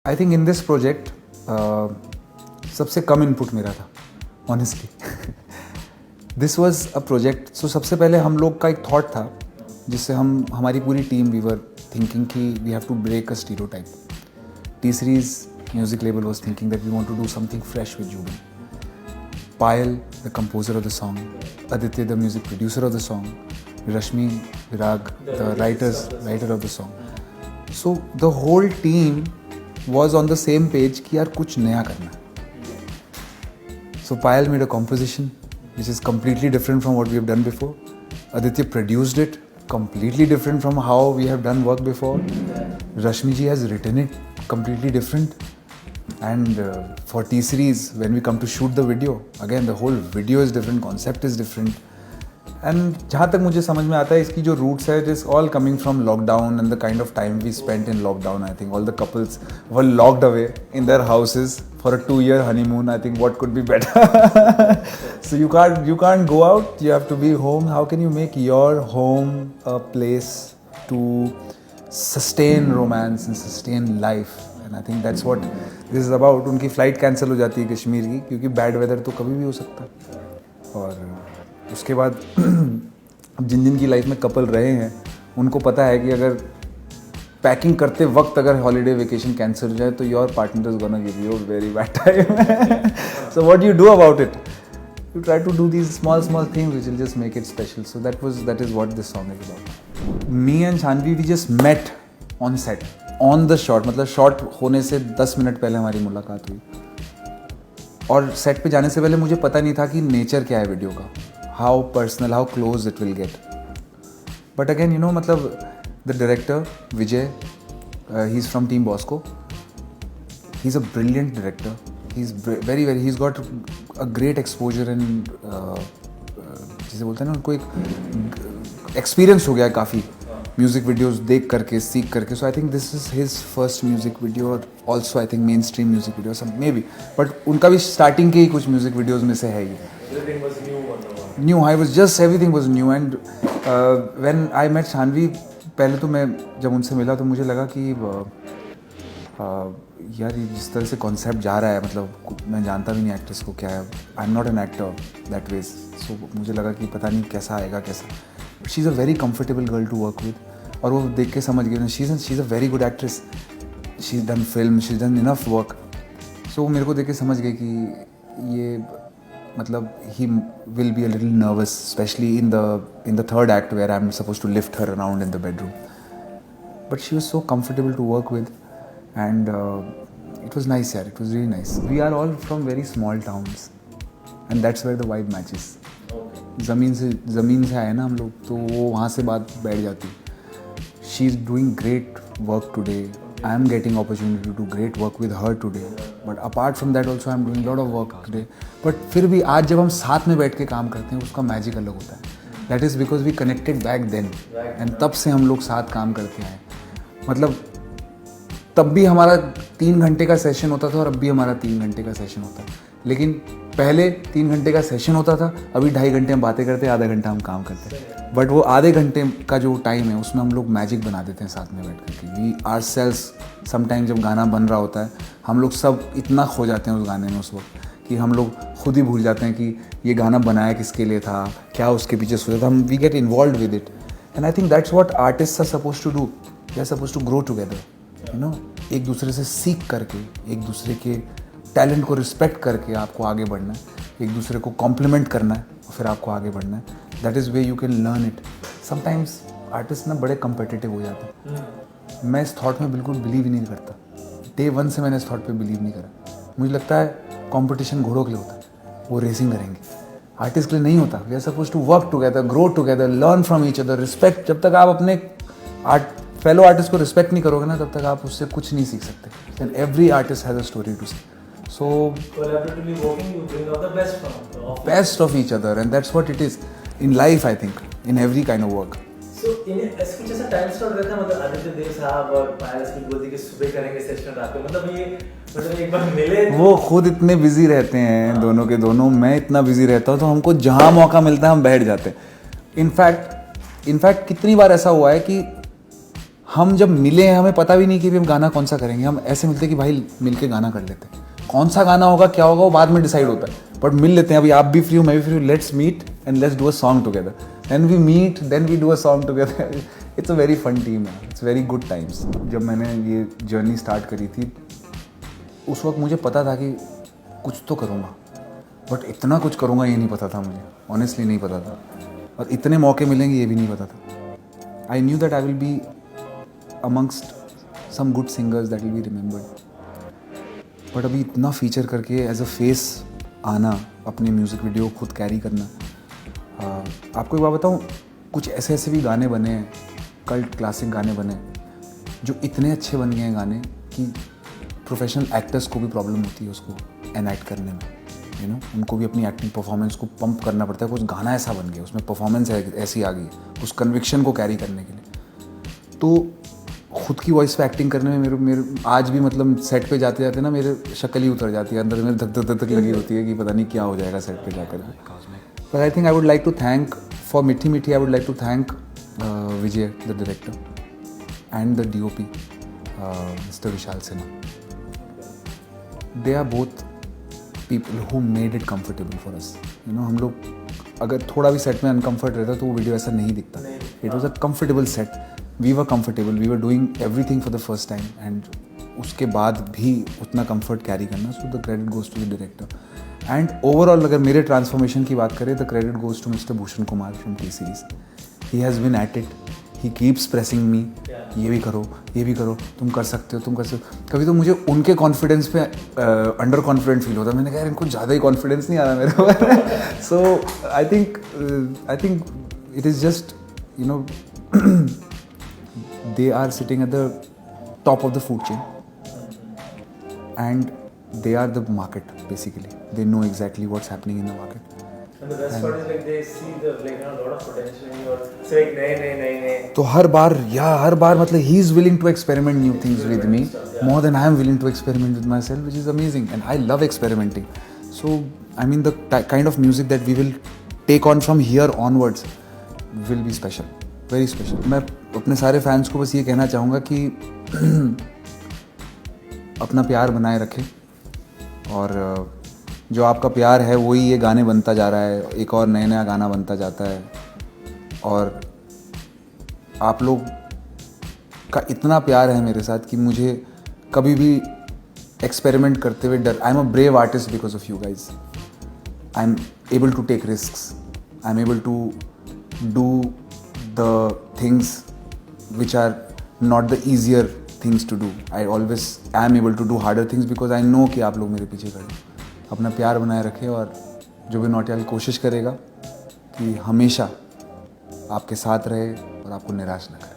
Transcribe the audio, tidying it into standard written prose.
I think in this project सबसे कम input मेरा था honestly. This was a project. So सबसे पहले हम लोग का एक थॉट था जिससे हमारी पूरी टीम वी वर थिंकिंग कि we have to break a stereotype. T series music label was thinking that we want to do something fresh with Zubin. Payal, the composer of the song, Aditya, the music producer of the song, Rashmi, Virag, the writer of the song. So the whole team was on the same page कि यार कुछ नया करना है. So Payal made a composition which is completely different from what we have done before. Aditya produced it, completely different from how we have done work before. Rashmi ji has written it, completely different. And for T-Series, when we come to shoot the video, again the whole video is different, concept is different. And जहाँ तक मुझे समझ में आता है इसकी जो roots है, it is all coming from lockdown and the kind of time we spent in lockdown. I think all the couples were locked away in their houses for a 2-year honeymoon. I think what could be better? So you can't go out. You have to be home. How can you make your home a place to sustain romance and sustain life? And I think that's what this is about. उनकी flight cancel हो जाती है कश्मीर की क्योंकि bad weather तो कभी भी हो सकता है. और उसके बाद जिन की लाइफ में कपल रहे हैं उनको पता है कि अगर पैकिंग करते वक्त अगर हॉलीडे वेकेशन कैंसिल हो जाए तो your partner is gonna give you very bad time. So what you do about it? You try to do these small things which will just make it special. So that is what this song is about. Me and Shanvi, we just met on set. On the shot, मतलब shot होने से 10 minute पहले हमारी मुलाकात हुई. और set पे जाने से पहले मुझे पता नहीं था कि नेचर क्या है वीडियो का, how personal, how close it will get. But again you know, मतलब the director Vijay, he is from team Bosco. He is a brilliant director. He is very he is got a great exposure in, जिसे बोलते हैं ना, उनको एक experience हो गया है काफ़ी म्यूज़िक वीडियोस देख करके, सीख करके. So I think this is his first music video, और also I think mainstream music video सब मे बी. बट उनका भी स्टार्टिंग के ही कुछ म्यूज़िक वीडियोस में से है ही. New, I was just everything was new. And when I met Shanvi, पहले तो मैं जब उनसे मिला तो मुझे लगा कि यार ये जिस तरह से कॉन्सेप्ट जा रहा है, मतलब मैं जानता भी नहीं एक्ट्रेस को क्या है. I am not an actor that ways. So मुझे लगा कि पता नहीं कैसा आएगा कैसा. She is a very comfortable girl to work with. और वो देख के समझ गई, she is a very good actress. She is done film, she is done enough work. So मेरे को देख के समझ गए कि ये, मतलब he will be a little nervous, specially in the third act where I am suppose to lift her around in the bedroom. But she was so comfortable to work with. And it was nice यार, it was really nice. We are all from very small towns and that's where the vibe matches. ज़मीन से आए ना हम लोग, तो वो वहाँ से बात बैठ जाती. She is doing great work today. I am getting opportunity to do great work with her today. But apart from that also I am doing lot of work today. But फिर भी आज जब हम साथ में बैठ के काम करते हैं उसका मैजिक अलग होता है. That is because we connected back then, and तब से हम लोग साथ काम करते आए. मतलब तब भी हमारा 3 घंटे का सेशन होता था और अब भी हमारा 3 घंटे का सेशन होता है. लेकिन पहले 3 घंटे का सेशन होता था, अभी 2.5 घंटे हम बातें करते हैं, आधा घंटा हम काम करते हैं. बट वो आधे घंटे का जो टाइम है उसमें हम लोग मैजिक बना देते हैं साथ में बैठ करके. वी आर सेल्स समटाइम जब गाना बन रहा होता है हम लोग सब इतना खो जाते हैं उस गाने में उस वक्त कि हम लोग खुद ही भूल जाते हैं कि ये गाना बनाया किसके लिए था, क्या उसके पीछे सोचा था. हम we get involve with it. And I think that's what artist are suppose to do. They are suppose to grow together, you know. एक दूसरे से सीख करके, एक दूसरे के टैलेंट को रिस्पेक्ट करके आपको आगे बढ़ना है, एक दूसरे को कॉम्प्लीमेंट करना है और फिर आपको आगे बढ़ना है. That is way you can learn it. Sometimes artist ना बड़े कम्पिटिटिव हो जाते हैं. मैं इस थॉट में बिल्कुल बिलीव ही नहीं करता. डे 1 से मैंने इस थॉट पे बिलीव नहीं करा. मुझे लगता है कंपटीशन घोड़ों के लिए होता है, वो रेसिंग करेंगे. आर्टिस्ट के लिए नहीं होता. We are suppose to work together, grow together, learn from each other, respect. जब तक आप अपने फेलो आर्टिस्ट को रिस्पेक्ट नहीं करोगे ना, तब तक आप उससे कुछ नहीं सीख सकते. And every artist has a story to say. So collaboratively working, you bring out the best of each other, and that's what it is in life. I think in every kind of work. So in ऐसे कुछ ऐसा time slot रहता है, मतलब आदित्य देव साहब और पायल की बोलती कि सुबह करेंगे सेशन, रात को, मतलब ये मतलब एक बार मिले. वो खुद इतने बिजी रहते हैं दोनों के दोनों. मैं इतना बिजी रहता हूँ तो हमको जहाँ मौका मिलता है हम बैठ जाते हैं. इनफैक्ट कितनी बार ऐसा हुआ है कि हम जब मिले हमें पता भी नहीं कि भी हम गाना कौन सा करेंगे, हम ऐसे मिलते कि भाई मिल के गाना कर लेते हैं, कौन सा गाना होगा क्या होगा वो बाद में डिसाइड होता है, बट मिल लेते हैं, अभी आप भी फ्री हो मैं भी फ्री हूँ, let's meet and let's do a song together, then we meet then we do a song together. It's a very fun team है, इट्स वेरी गुड टाइम्स। जब मैंने ये जर्नी स्टार्ट करी थी उस वक्त मुझे पता था कि कुछ तो करूँगा, बट इतना कुछ करूँगा ये नहीं पता था मुझे, ऑनेस्टली नहीं पता था, और इतने मौके मिलेंगे ये भी नहीं पता था। I knew that I will be amongst some good singers that will be remembered, but अभी इतना फीचर करके एज अ फेस आना, अपने म्यूज़िक वीडियो खुद कैरी करना। आपको एक बात बताऊँ, कुछ ऐसे ऐसे भी गाने बने हैं, कल्ट क्लासिक गाने बने जो इतने अच्छे बन गए हैं गाने कि प्रोफेशनल एक्टर्स को भी प्रॉब्लम होती है उसको एनैक्ट करने में, यू नो, उनको भी अपनी एक्टिंग परफॉर्मेंस को पंप करना पड़ता है, कुछ गाना ऐसा बन गया उसमें परफॉर्मेंस ऐसी आ गई उस कन्विक्शन को कैरी करने के लिए। तो खुद की वॉइस पे एक्टिंग करने में मेरे आज भी मतलब सेट पे जाते जाते ना मेरे शक्ल ही उतर जाती है, अंदर मेरे धक धक धक लगी होती है कि पता नहीं क्या हो जाएगा सेट पे जाकर। But I think I would like to thank for Meethi Meethi, I would like to thank Vijay the director and the DOP mister Vishal Sinha. They are both people who made it comfortable for us, you know. हम लोग अगर थोड़ा भी set में uncomfort रहता तो वो video ऐसा नहीं दिखता। It was a comfortable set, we were comfortable, we were doing everything for the first time, and उसके बाद भी उतना कंफर्ट कैरी करना, so the credit goes to the director. And overall अगर मेरे ट्रांसफॉर्मेशन की बात करें, the credit goes to mister Bhushan Kumar from T Series। He has been at it, he keeps pressing me, ये भी करो ये भी करो, तुम कर सकते हो तुम कर सकते हो। कभी तो मुझे उनके कॉन्फिडेंस पे अंडर कॉन्फिडेंट फील होता है, मैंने कहा यार इनको ज़्यादा ही कॉन्फिडेंस नहीं आ रहा मेरे को। So I think it is just, you know, they are sitting at the top of the food chain and they are the market basically. They know exactly what's happening in the market. And the best part is like they see the like a lot of potential in your, so like nae. तो हर बार मतलब he is willing to experiment new things with me more than I am willing to experiment with myself, which is amazing, and I love experimenting. So I mean the kind of music that we will take on from here onwards will be special, very special. मैं अपने सारे fans को बस ये कहना चाहूँगा कि अपना प्यार बनाए रखें, और जो आपका प्यार है वही ये गाने बनता जा रहा है, एक और नया गाना बनता जाता है, और आप लोग का इतना प्यार है मेरे साथ कि मुझे कभी भी एक्सपेरिमेंट करते हुए डर, I am a brave artist because of you guys. I am able to take risks, I am able to do the things which are not the easier things to do. I always am able to do harder things because I know कि आप लोग मेरे पीछे खड़े। अपना प्यार बनाए रखें, और जो भी नौटियाल कोशिश करेगा कि हमेशा आपके साथ रहे और आपको निराश न करे।